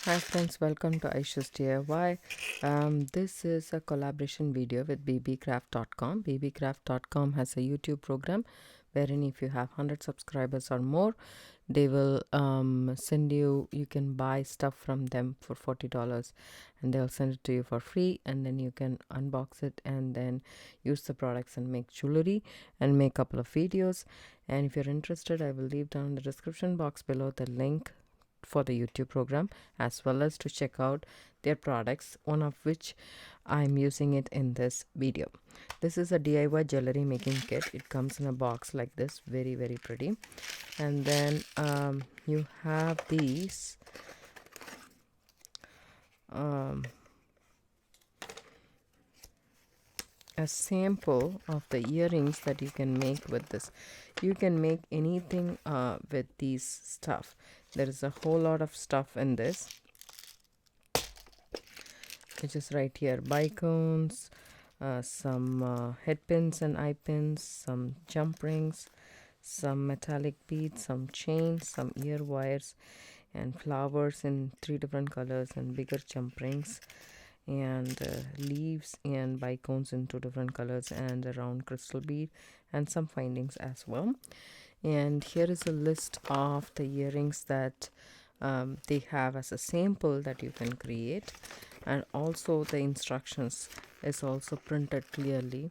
Hi friends, welcome to Aisha's DIY. This is a collaboration video with Beebeecraft.com. Beebeecraft.com has a YouTube program wherein if you have 100 subscribers or more, they will send you can buy stuff from them for $40 and they'll send it to you for free, and then you can unbox it and then use the products and make jewelry and make a couple of videos. And if you're interested, I will leave down in the description box below the link for the YouTube program, as well as to check out their products, one of which I'm using it in this video. This is a DIY jewelry making kit. It comes in a box like this, very pretty. And then you have these a sample of the earrings that you can make with this. You can make anything with these stuff. There is a whole lot of stuff in this, which is right here: bicones, some head pins and eye pins, some jump rings, some metallic beads, some chains, some ear wires, and flowers in 3 different colors, and bigger jump rings, and leaves and bicones in 2 different colors, and a round crystal bead, and some findings as well. And here is a list of the earrings that they have as a sample that you can create, and also the instructions is also printed clearly.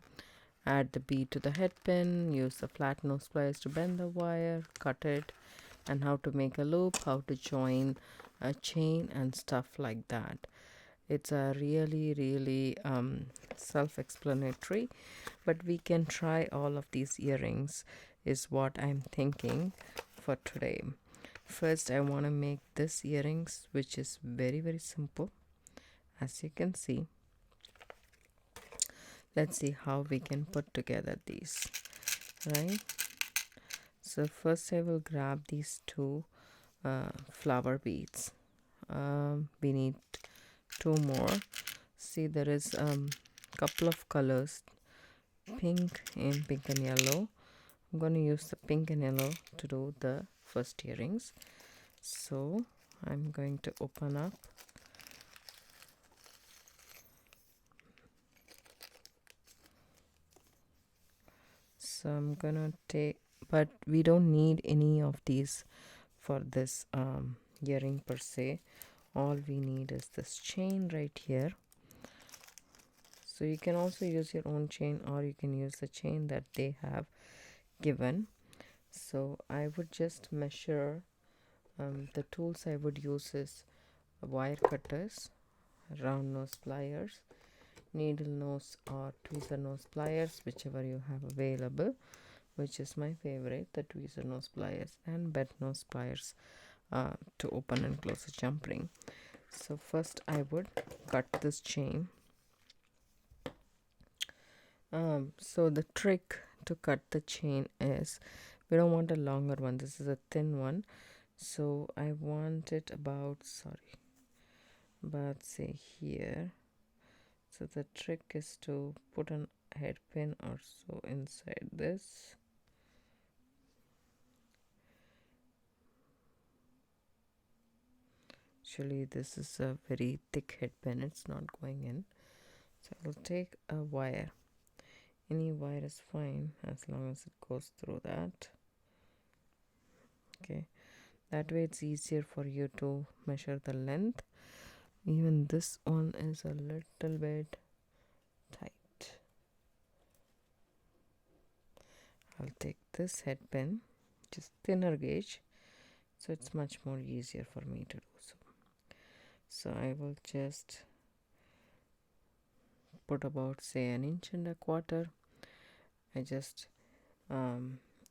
Add the bead to the head pin, use the flat nose pliers to bend the wire, cut it, and how to make a loop, how to join a chain, and stuff like that. It's a really self-explanatory, but we can try all of these earrings is what I'm thinking for today. First, I want to make this earrings, which is very simple, as you can see. Let's see how we can put together these, right? So first I will grab these 2 flower beads. We need 2 more. See, there is couple of colors, pink and yellow. I'm going to use the pink and yellow to do the first earrings. So I'm going to open up so I'm gonna take, but we don't need any of these for this earring per se. All we need is this chain right here. So you can also use your own chain, or you can use the chain that they have given. So I would just measure. The tools I would use is wire cutters, round nose pliers, needle nose or tweezer nose pliers, whichever you have available, which is my favorite, the tweezer nose pliers, and bent nose pliers to open and close a jump ring. So first I would cut this chain. So the trick to cut the chain is, we don't want a longer one, this is a thin one, so I want it about say here. So the trick is to put an head pin or so inside this. Actually this is a very thick head pin, it's not going in. So I'll take a wire, any wire is fine as long as it goes through that. Okay, that way it's easier for you to measure the length. Even this one is a little bit tight. I'll take this head pin, just thinner gauge, so it's much more easier for me to do so. So I will just put about say 1.25 inches. I just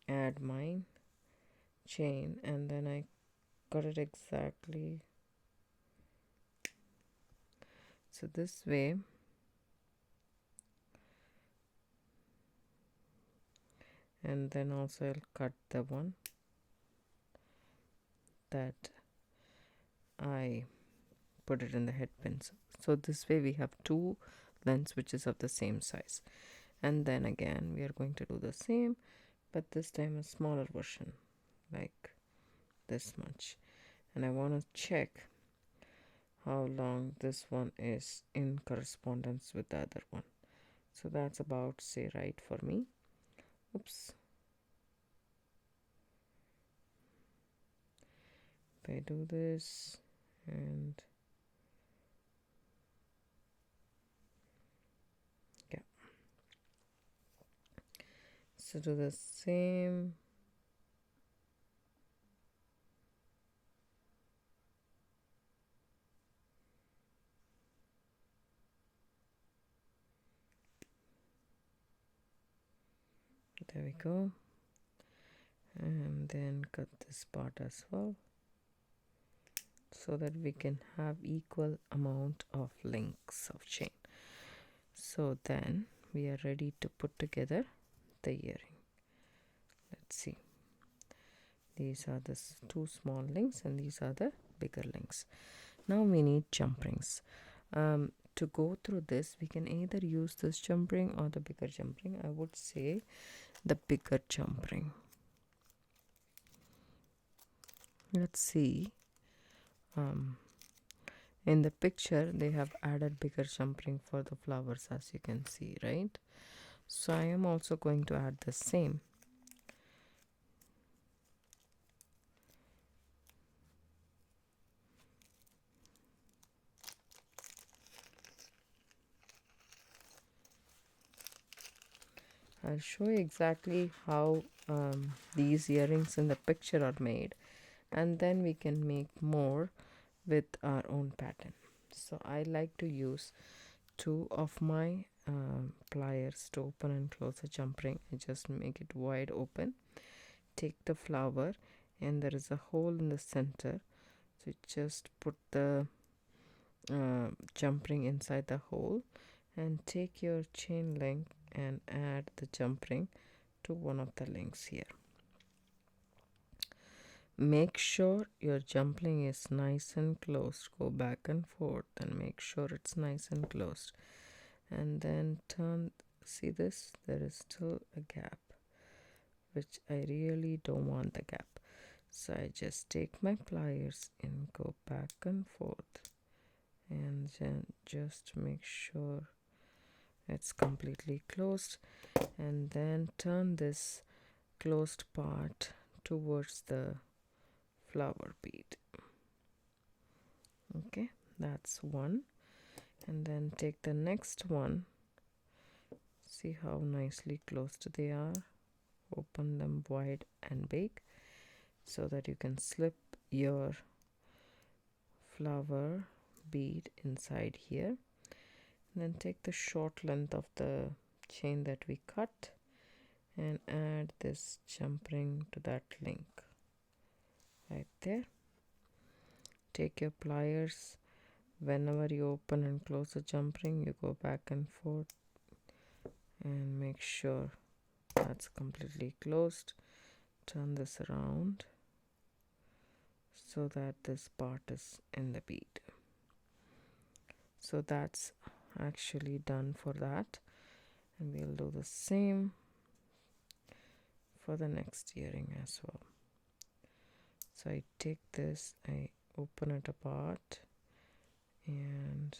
add my chain and then I cut it exactly so this way. And then also I'll cut the one that I put it in the head pins. So this way we have 2 lengths which is of the same size. And then again we are going to do the same, but this time a smaller version, like this much. And I want to check how long this one is in correspondence with the other one. So that's about say right for me. Oops. If I do this and yeah, so do the same. There we go. And then cut this part as well, so that we can have equal amount of links of chain. So then we are ready to put together the earring. Let's see. These are the two small links and these are the bigger links. Now we need jump rings. To go through this, we can either use this jump ring or the bigger jump ring. I would say the bigger jump ring. Let's see. In the picture they have added bigger jump ring for the flowers, as you can see, right? So I am also going to add the same. I'll show you exactly how these earrings in the picture are made, and then we can make more with our own pattern. So I like to use two of my pliers to open and close a jump ring. I just make it wide open, take the flower, and there is a hole in the center, so just put the jump ring inside the hole and take your chain link and add the jump ring to one of the links here. Make sure your jump ring is nice and closed. Go back and forth and make sure it's nice and closed, and then turn. See this, there is still a gap, which I really don't want the gap. So I just take my pliers and go back and forth and then just make sure it's completely closed, and then turn this closed part towards the flower bead. Okay, that's one. And then take the next one. See how nicely closed they are. Open them wide and big so that you can slip your flower bead inside here. And then take the short length of the chain that we cut and add this jump ring to that link right there. Take your pliers. Whenever you open and close a jump ring, you go back and forth and make sure that's completely closed. Turn this around so that this part is in the bead. So that's actually done for that, and we'll do the same for the next earring as well. So I take this, I open it apart and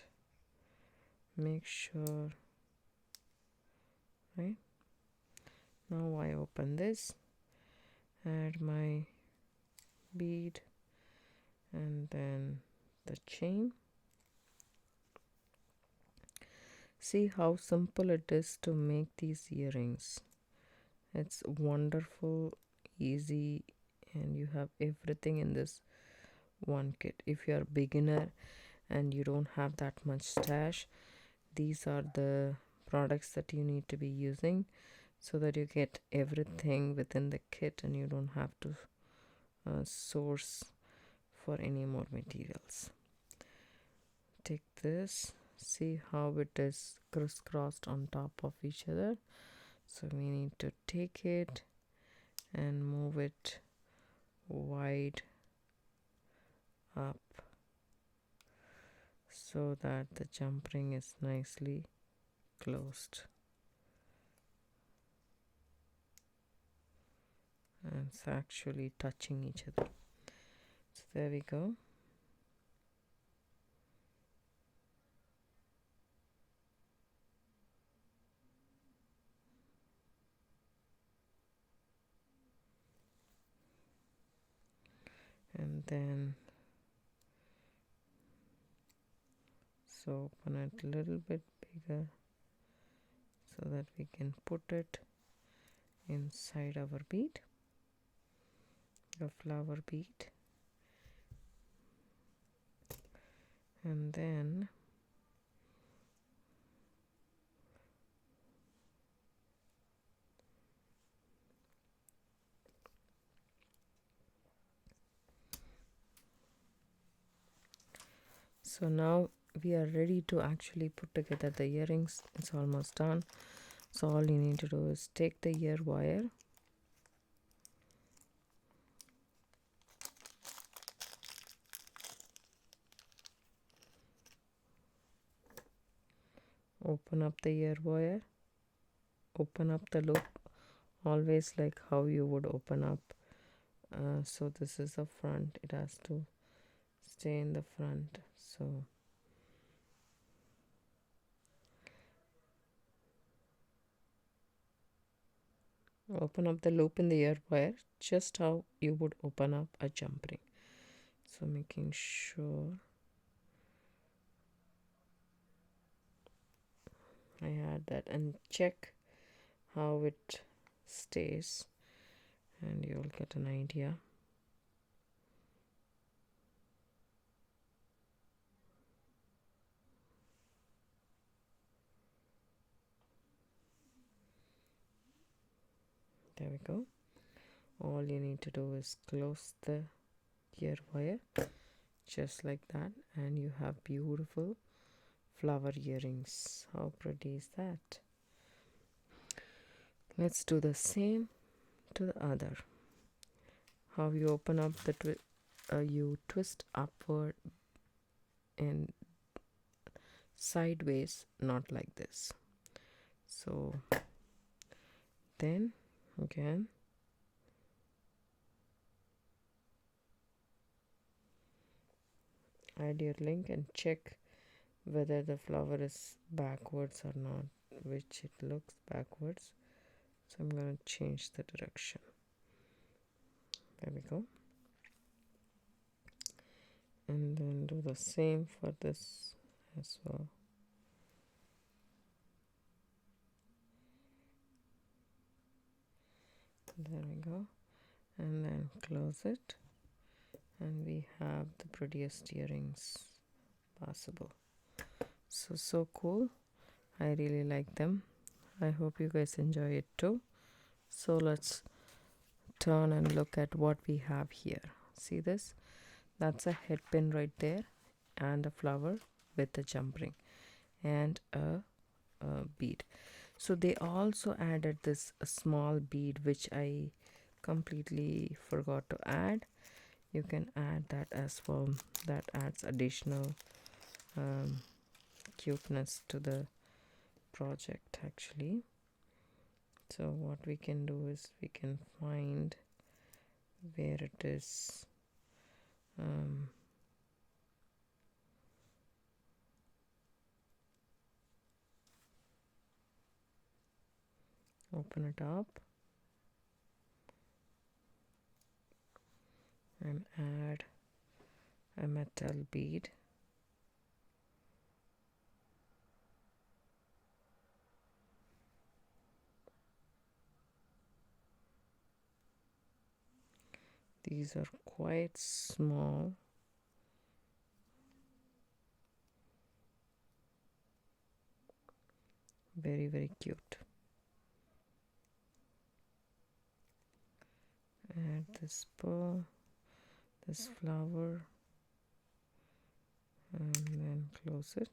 make sure, right? Now I open this, add my bead and then the chain. See how simple it is to make these earrings. It's wonderful, easy, and you have everything in this one kit. If you're a beginner and you don't have that much stash, these are the products that you need to be using so that you get everything within the kit and you don't have to source for any more materials. Take this, see how it is crisscrossed on top of each other. So we need to take it and move it wide up so that the jump ring is nicely closed. And it's actually touching each other. So there we go. and then so open it a little bit bigger so that we can put it inside our bead, the flower bead, and then so now we are ready to actually put together the earrings. It's almost done. So all you need to do is take the ear wire, open up the ear wire, open up the loop, always like how you would open up. So this is the front, it has to stay in the front. So open up the loop in the ear wire just how you would open up a jump ring. So making sure I add that and check how it stays and you'll get an idea. There we go. All you need to do is close the ear wire just like that and you have beautiful flower earrings. How pretty is that? Let's do the same to the other. How you open up the you twist upward and sideways, not like this. So then again add your link and check whether the flower is backwards or not, which it looks backwards. So I'm going to change the direction. There we go. And then do the same for this as well. There we go. And then close it. And we have the prettiest earrings possible. So cool. I really like them. I hope you guys enjoy it too. So let's turn and look at what we have here. See this? That's a head pin right there and a flower with a jump ring and a bead. So they also added this small bead which I completely forgot to add. You can add that as well. That adds additional cuteness to the project actually. So what we can do is we can find where it is open it up and add a metal bead. These are quite small. Very, very cute. Add this pearl, this flower, and then close it.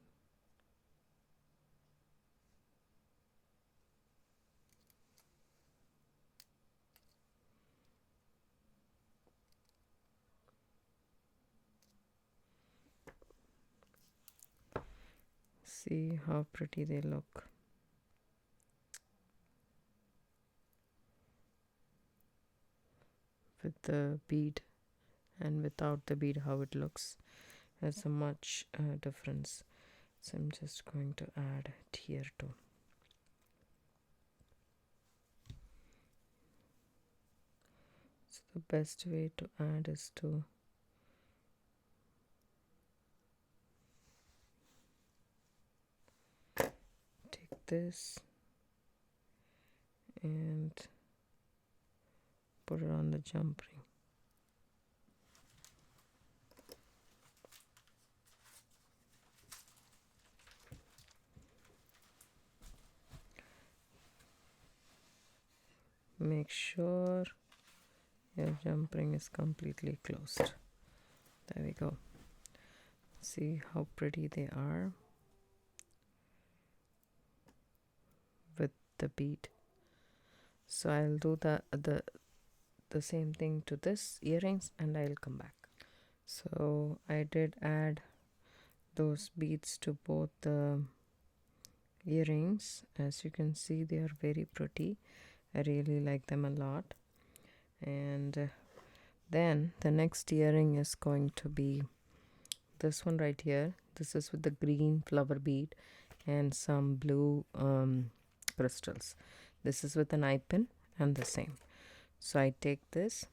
See how pretty they look. With the bead and without the bead, how it looks. There's a much difference. So I'm just going to add it here too. So the best way to add is to this and put it on the jump ring. Make sure your jump ring is completely closed. There we go. See how pretty they are with the bead. So I'll do the same thing to this earrings and I'll come back. So I did add those beads to both the earrings. As you can see, they are very pretty. I really like them a lot. And then the next earring is going to be this one right here. This is with the green flower bead and some blue crystals. This is with an eye pin and the same. So I take this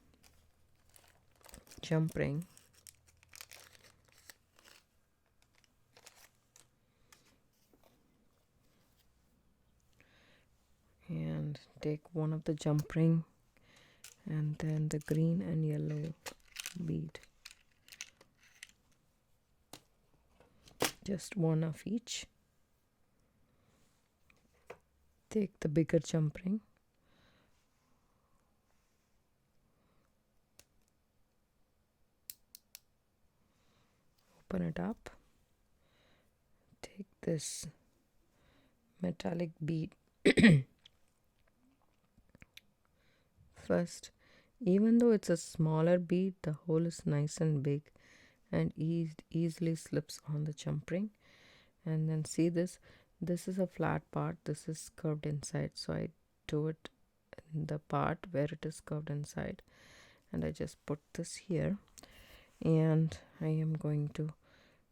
jump ring and take one of the jump ring and then the green and yellow bead, just one of each. Take the bigger jump ring, open it up, take this metallic bead first. Even though it's a smaller bead, the hole is nice and big and easily slips on the jump ring. And then see this is a flat part, this is curved inside, so I do it in the part where it is curved inside and I just put this here and I am going to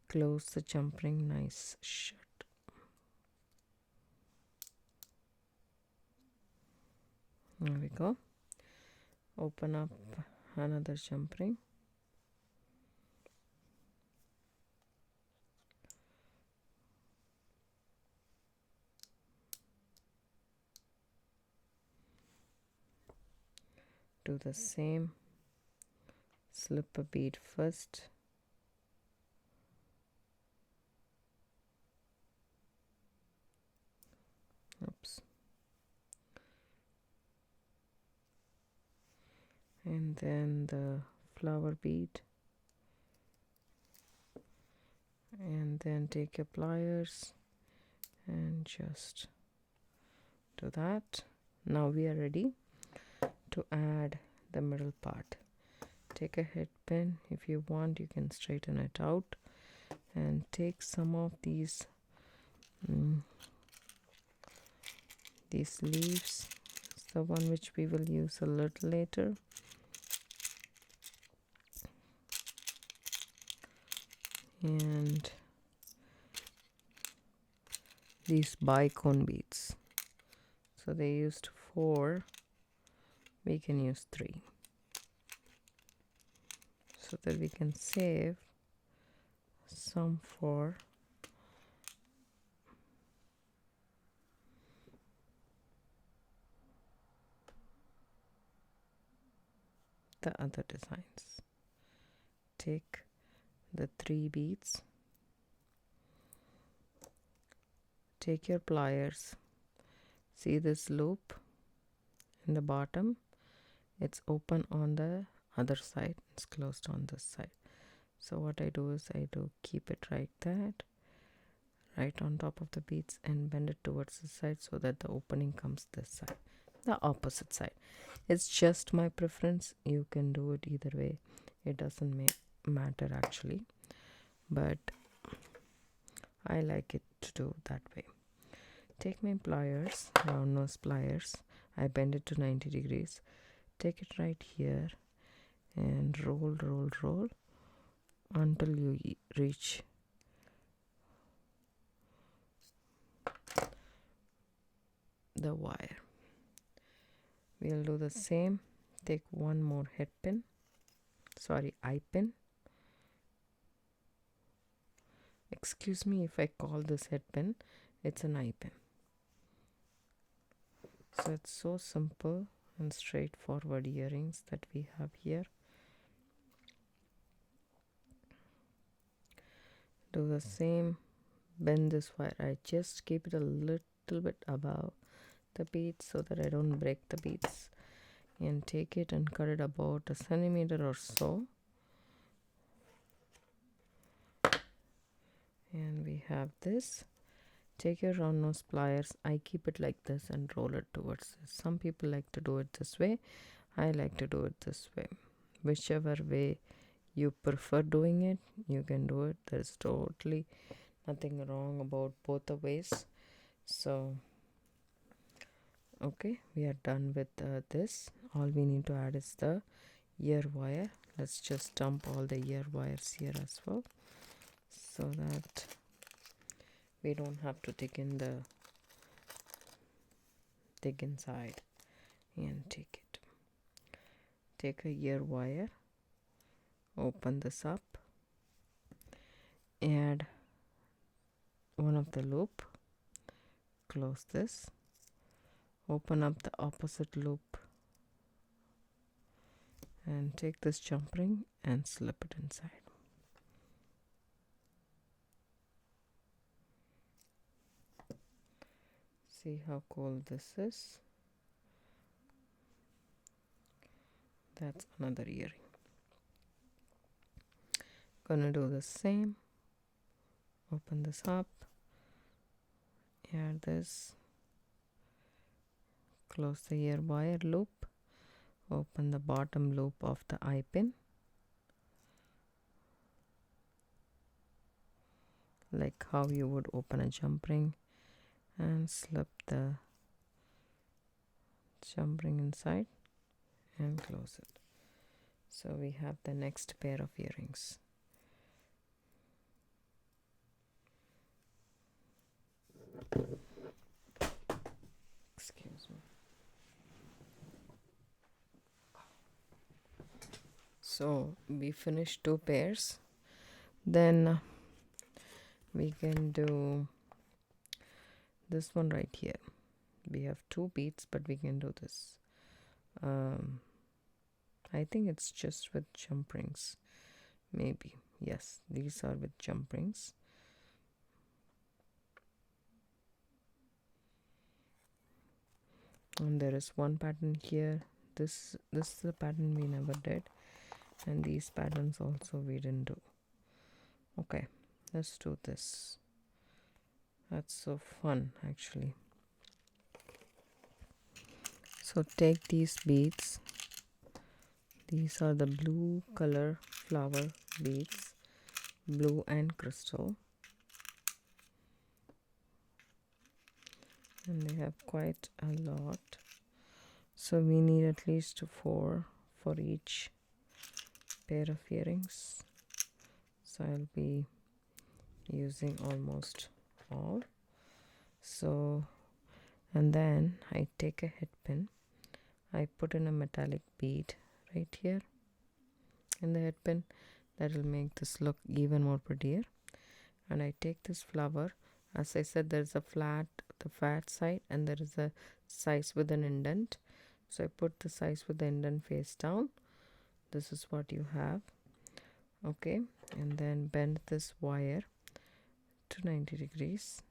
close the jump ring nice shut. There we go. Open up another jump ring. Do the same. Slip a bead first. Oops. And then the flower bead. And then take your pliers and just do that. Now we are ready to add the middle part. Take a head pin. If you want, you can straighten it out and take some of these leaves. It's the one which we will use a little later. And these bicone beads. So they used 4. We can use 3. So that we can save some for the other designs. Take the 3 beads, take your pliers, see this loop in the bottom, it's open on the other side, it's closed on this side. So what I do is I do keep it like that, right on top of the beads, and bend it towards the side so that the opening comes this side, the opposite side. It's just my preference. You can do it either way. It doesn't matter actually, but I like it to do that way. Take my pliers, round nose pliers, I bend it to 90 degrees, take it right here and roll until you reach the wire. We'll do the same. Take one more eye pin. Excuse me if I call this head pin, it's an eye pin. So it's so simple and straightforward earrings that we have here. Do the same, bend this wire. I just keep it a little bit above the beads so that I don't break the beads, and take it and cut it about a centimeter or so. And we have this. Take your round nose pliers. I keep it like this and roll it towards this. Some people like to do it this way. I like to do it this way. Whichever way you prefer doing it, you can do it. There's totally nothing wrong about both the ways. So okay, we are done with this. All we need to add is the ear wire. Let's just dump all the ear wires here as well, so that we don't have to dig inside. And take a ear wire, open this up, add one of the loop, close this, open up the opposite loop, and take this jump ring and slip it inside. See how cool this is. That's another earring. Gonna do the same. Open this up, add this, close the ear wire loop, open the bottom loop of the eye pin, like how you would open a jump ring, and slip the jump ring inside and close it. So we have the next pair of earrings. Excuse me. So we finished 2 pairs. Then we can do this one right here. We have 2 beads, but we can do this. I think it's just with jump rings. Maybe. Yes, these are with jump rings. And there is one pattern here. This is the pattern we never did, and these patterns also we didn't do. Okay, let's do this. That's so fun, actually. So take these beads. These are the blue color flower beads, blue and crystal, and they have quite a lot. So we need at least 4 for each pair of earrings. So I'll be using almost all. So, and then I take a head pin, I put in a metallic bead right here in the head pin. That will make this look even more prettier. And I take this flower. As I said, there's a flat side, and there is a size with an indent. So I put the size with the indent face down. This is what you have. Okay, and then bend this wire to 90 degrees,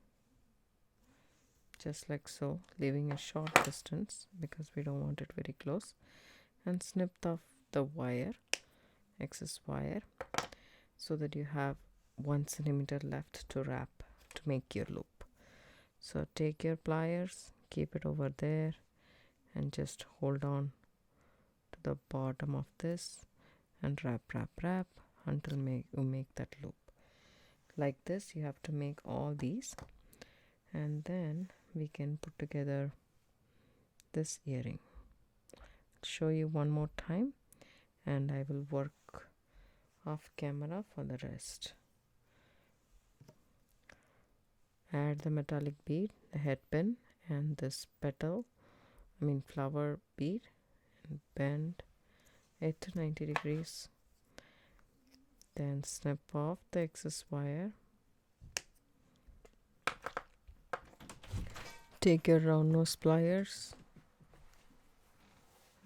just like so, leaving a short distance because we don't want it very close, and snip off the wire, excess wire, so that you have 1 centimeter left to wrap to make your loop. So take your pliers, keep it over there, and just hold on to the bottom of this and wrap until you make that loop. Like this, you have to make all these, and then we can put together this earring. I'll show you one more time, and I will work off camera for the rest. Add the metallic bead, the head pin, and this flower bead, and bend it to 90 degrees. Then snip off the excess wire. Take your round nose pliers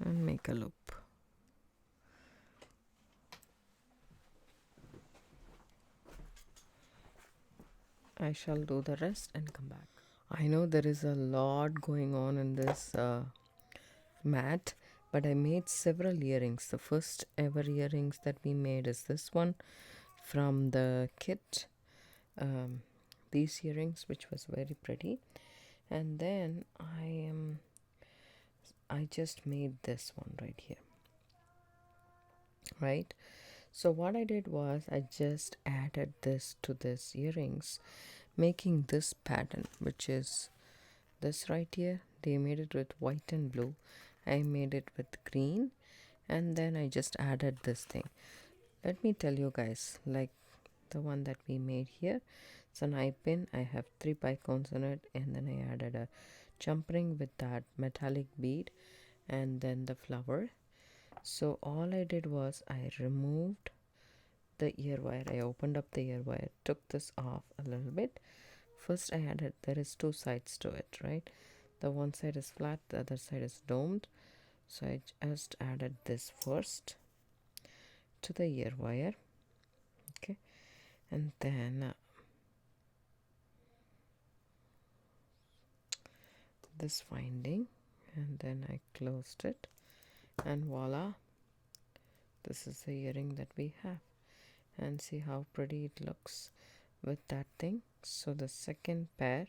and make a loop. I shall do the rest and come back. I know there is a lot going on in this mat, but I made several earrings. The first ever earrings that we made is this one from the kit. These earrings, which was very pretty, and then I just made this one right here, right? So what I did was I just added this to this earrings, making this pattern, which is this right here. They made it with white and blue. I made it with green, and then I just added this thing. Let me tell you guys, like the one that we made here, it's an eye pin. I have 3 picones in it, and then I added a jump ring with that metallic bead and then the flower. So all I did was I removed the ear wire. I opened up the ear wire, took this off a little bit. First I added, there is 2 sides to it, right? The one side is flat, the other side is domed. So I just added this first to the ear wire, okay, and then this winding, and then I closed it, and voila, this is the earring that we have. And see how pretty it looks with that thing. So the second pair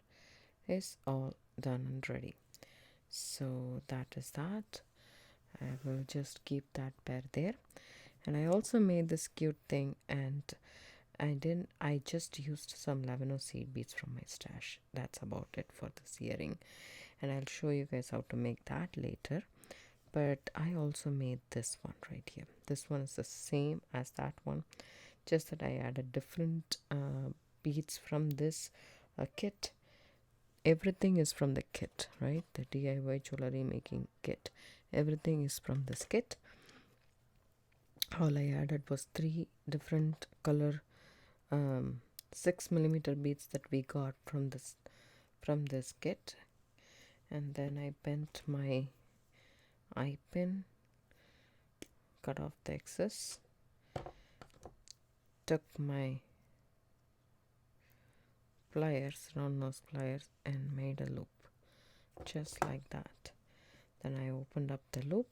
is all done and ready. So that is that. I will just keep that pair there. And I also made this cute thing, and I just used some Toho seed beads from my stash. That's about it for this earring, and I'll show you guys how to make that later. But I also made this one right here. This one is the same as that one, just that I added different beads from this kit. Everything is from the kit, right? The DIY jewelry making kit. Everything is from this kit. All I added was 3 different color 6mm beads that we got from this kit, and then I bent my eye pin, cut off the excess, took my pliers, round nose pliers, and made a loop just like that. Then I opened up the loop,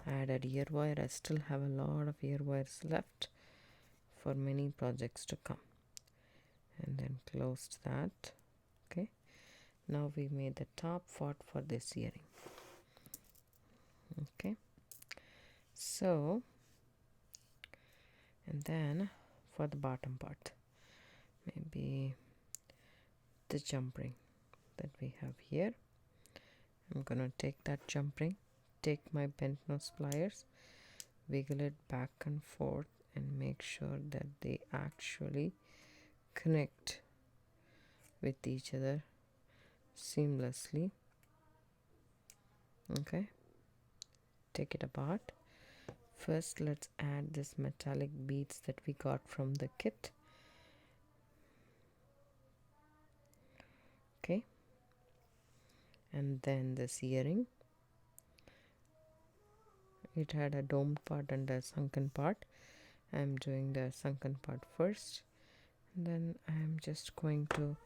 added ear wire. I still have a lot of ear wires left for many projects to come, and then closed that. Okay, now we made the top part for this earring. Okay, so, and then for the bottom part, maybe the jump ring that we have here. I'm gonna take that jump ring, take my bent nose pliers, wiggle it back and forth, and make sure that they actually connect with each other seamlessly. Okay, take it apart. First, let's add this metallic beads that we got from the kit. Okay, and then this earring, it had a domed part and a sunken part. I'm doing the sunken part first, and then I'm just going to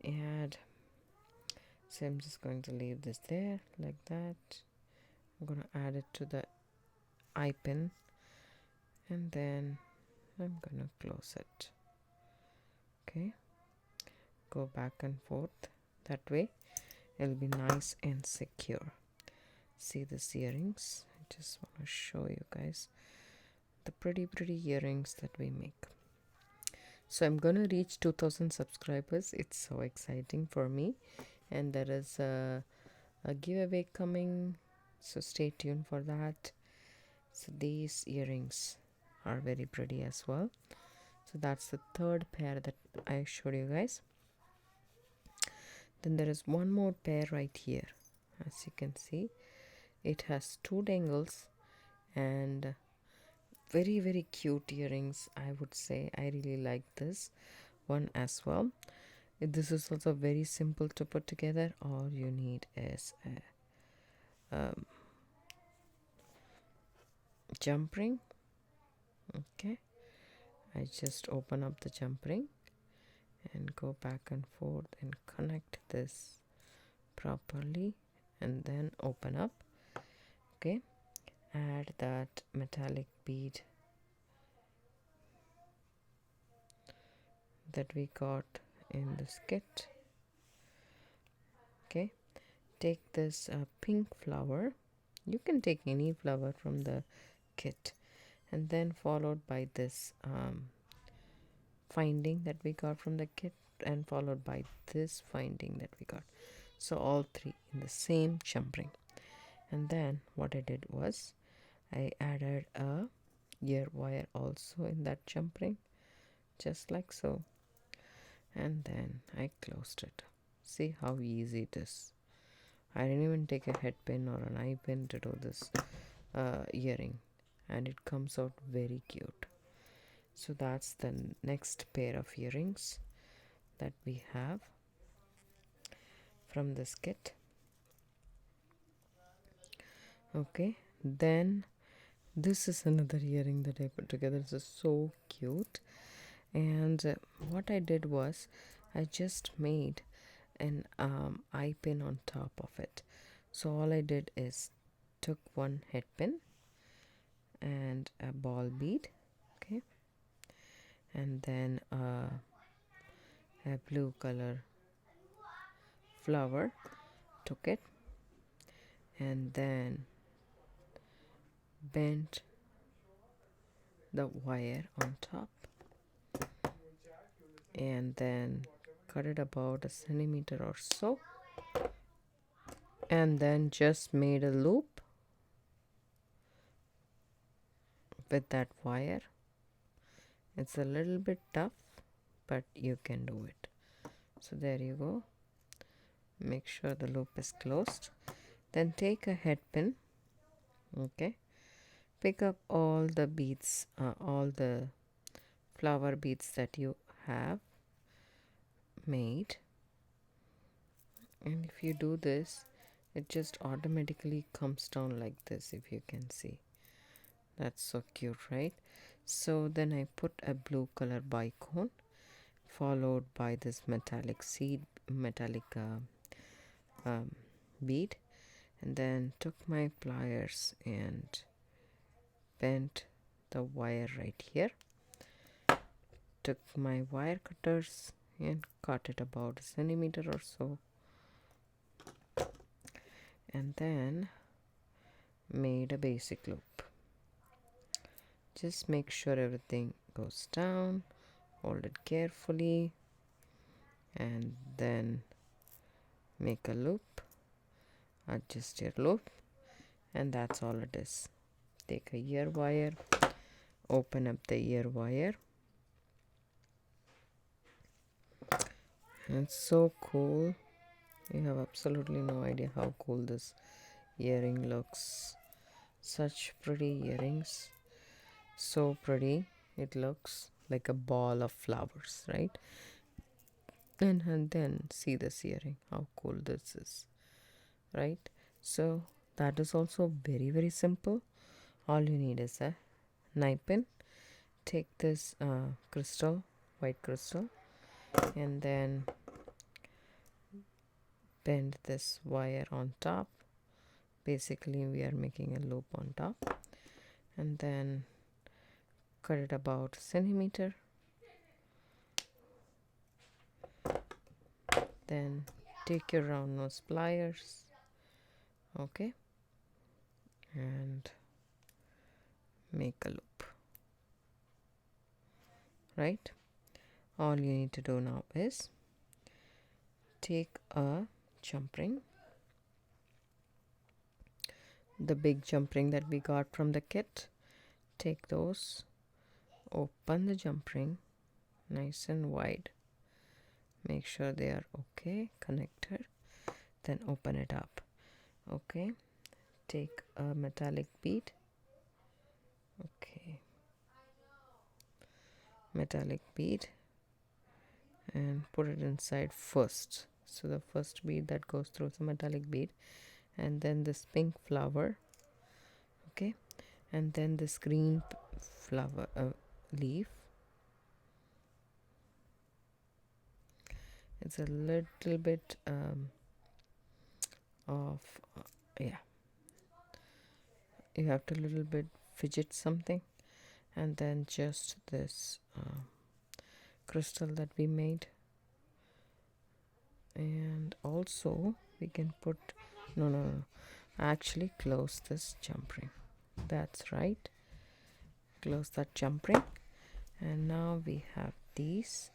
add, so I'm just going to leave this there like that. I'm going to add it to the eye pin, and then I'm going to close it. Okay, go back and forth. That way it'll be nice and secure. See these earrings? I just want to show you guys the pretty earrings that we make. So I'm gonna reach 2000 subscribers. It's so exciting for me, and there is a giveaway coming, so stay tuned for that. So these earrings are very pretty as well. So that's the third pair that I showed you guys. Then there is one more pair right here. As you can see, it has 2 dangles and very cute earrings. I would say I really like this one as well. This is also very simple to put together. All you need is a jump ring. Okay, I just open up the jump ring and go back and forth and connect this properly, and then open up. Okay, add that metallic bead that we got in this kit. Okay, take this pink flower. You can take any flower from the kit, and then followed by this finding that we got from the kit, and followed by this finding that we got. So all three in the same jump ring. And then what I did was I added a ear wire also in that jump ring, just like so, and then I closed it. See how easy it is. I didn't even take a head pin or an eye pin to do this earring, and it comes out very cute. So that's the next pair of earrings that we have from this kit. Okay, then this is another earring that I put together. This is so cute. And what I did was I just made an eye pin on top of it. So all I did is took one head pin and a ball bead, okay, and then a blue color flower, took it and then bent the wire on top, and then cut it about a centimeter or so, and then just made a loop with that wire. It's a little bit tough, but you can do it. So there you go. Make sure the loop is closed. Then take a head pin. Okay, pick up all the beads, all the flower beads that you have made, and if you do this, it just automatically comes down like this. If you can see, that's so cute, right? So then I put a blue color bicone followed by this metallic bead, and then took my pliers and bent the wire right here, took my wire cutters and cut it about a centimeter or so, and then made a basic loop. Just make sure everything goes down, hold it carefully, and then make a loop, adjust your loop, and that's all it is. Take a ear wire, open up the ear wire. It's so cool. You have absolutely no idea how cool this earring looks. Such pretty earrings. So pretty. It looks like a ball of flowers, right? And then see this earring, how cool this is, right? So that is also very, very simple. All you need is a knife pin. Take this crystal, white crystal, and then bend this wire on top. Basically we are making a loop on top, and then cut it about a centimeter. Then take your round nose pliers, okay, and make a loop, right? All you need to do now is take a jump ring, the big jump ring that we got from the kit. Take those, open the jump ring nice and wide, make sure they are okay, connected, then open it up. Okay, take a metallic bead, okay, metallic bead, and put it inside first. So the first bead that goes through is a metallic bead, and then this pink flower, okay, and then this green flower leaf. It's a little bit of yeah, you have to little bit fidget something, and then just this crystal that we made. And also we can put no, actually close this jump ring. That's right, close that jump ring. And now we have these,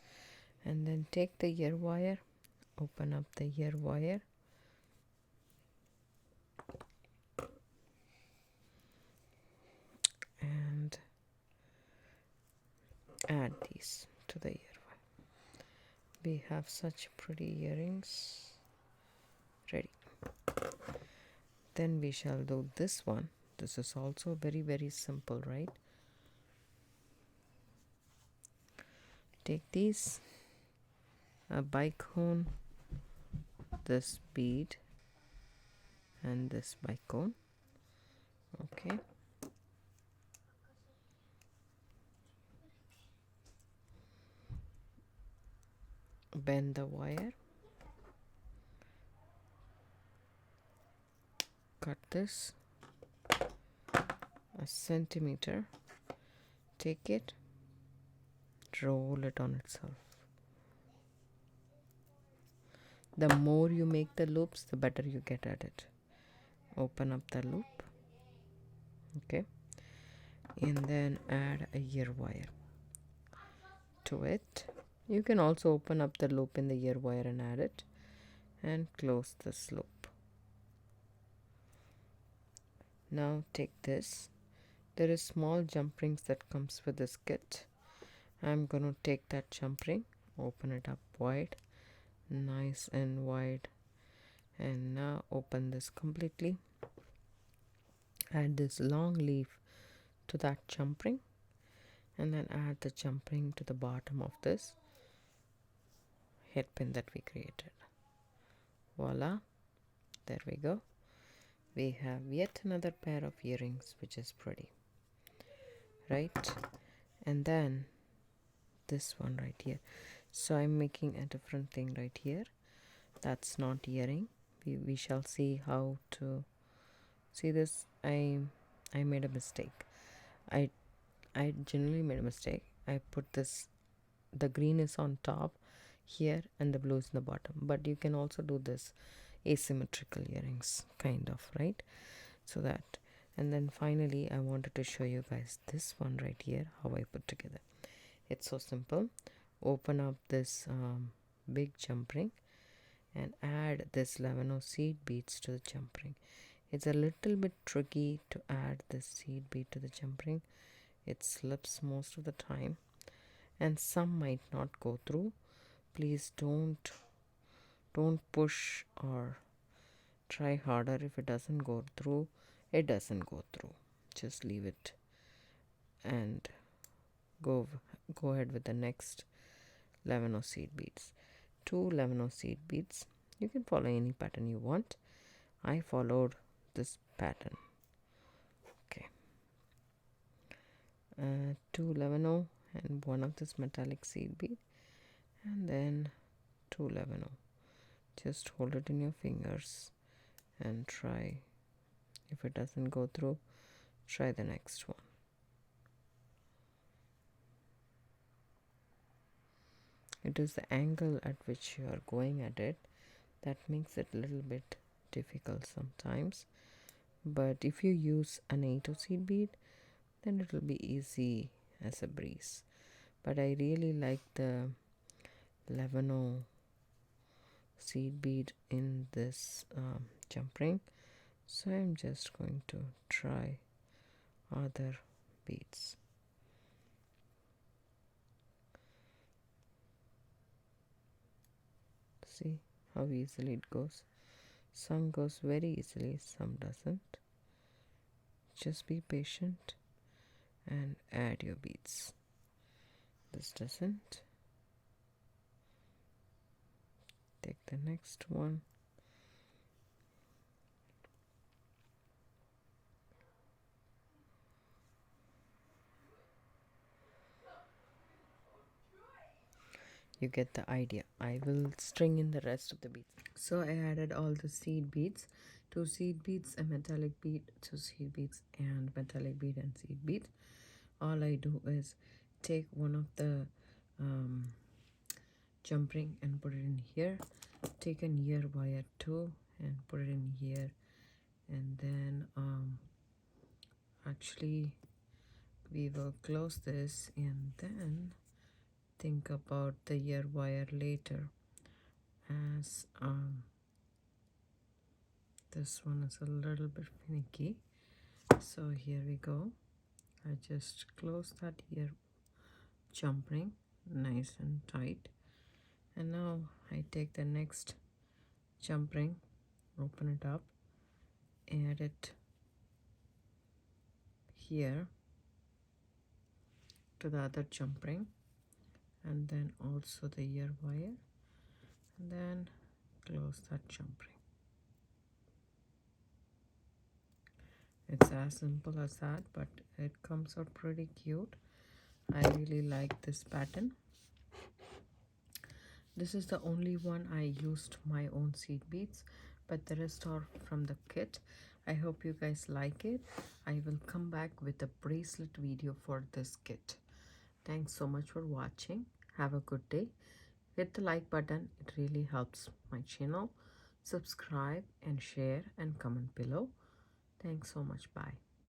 and then take the ear wire, open up the ear wire, and add these to the ear wire. We have such pretty earrings ready. Then we shall do this one. This is also very, very simple, right? Take these, a bicone, this bead, and this bicone. Okay. Bend the wire. Cut this a centimeter. Take it, roll it on itself. The more you make the loops, the better you get at it. Open up the loop, okay, and then add a ear wire to it. You can also open up the loop in the ear wire and add it, and close this loop. Now take this. There is small jump rings that comes with this kit. I'm going to take that jump ring, open it up wide, nice and wide, and now open this completely. Add this long leaf to that jump ring, and then add the jump ring to the bottom of this headpin that we created. Voila, there we go. We have yet another pair of earrings, which is pretty, right? And then this one right here. So I'm making a different thing right here. That's not earring. We shall see how to see this. I made a mistake. I generally made a mistake. I put this, the green is on top here and the blue is in the bottom, but you can also do this asymmetrical earrings kind of, right? So that, and then finally I wanted to show you guys this one right here, how I put together. It's so simple. Open up this big jump ring and add this Toho seed beads to the jump ring. It's a little bit tricky to add this seed bead to the jump ring. It slips most of the time and some might not go through. Please don't push or try harder. If it doesn't go through, it doesn't go through. Just leave it and go ahead with the next Toho seed beads. 2 Toho seed beads. You can follow any pattern you want. I followed this pattern. Okay. 2 Toho and one of this metallic seed bead, and then 2 Toho. Just hold it in your fingers and try. If it doesn't go through, try the next one. It is the angle at which you are going at it that makes it a little bit difficult sometimes, but if you use an Toho seed bead, then it will be easy as a breeze. But I really like the Toho seed bead in this jump ring, so I'm just going to try other beads. See how easily it goes. Some goes very easily, some doesn't. Just be patient and add your beads. This doesn't. Take the next one. you get the idea. I will string in the rest of the beads. So I added all the seed beads, 2 seed beads, a metallic bead, 2 seed beads, and metallic bead and seed bead. All I do is take one of the jump ring and put it in here, take an ear wire too and put it in here, and then actually we will close this and then think about the ear wire later, as this one is a little bit finicky. So here we go. I just close that ear jump ring nice and tight, and now I take the next jump ring, open it up, add it here to the other jump ring, and then also the ear wire, and then close that jump ring. It's as simple as that, but it comes out pretty cute. I really like this pattern. This is the only one I used my own seed beads, but the rest are from the kit. I hope you guys like it. I will come back with a bracelet video for this kit. Thanks so much for watching. Have a good day. Hit the like button. It really helps my channel. Subscribe and share and comment below. Thanks so much. Bye.